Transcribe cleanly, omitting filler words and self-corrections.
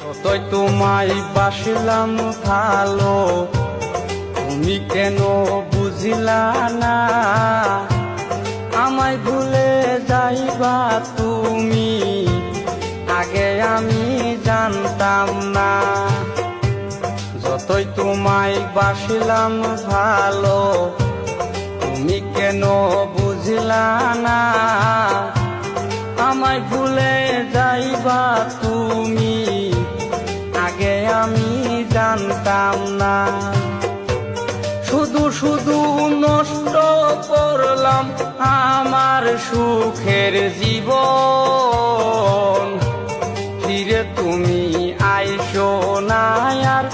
কতই তোমায় বাসলাম ভালো, তুমি কেন বুঝিলা না? আমায় ভুলে যাইবা তুমি, আগে আমি জানতাম না। যতই তোমায় বাসলাম ভালো, তুমি কেন বুঝিলা না? আমায় ভুলে যাইবা তুমি, আগে আমি জানতাম না। শুধু শুধু নষ্ট করলাম আমার সুখের জীবন, ফিরে তুমি আইসো না আর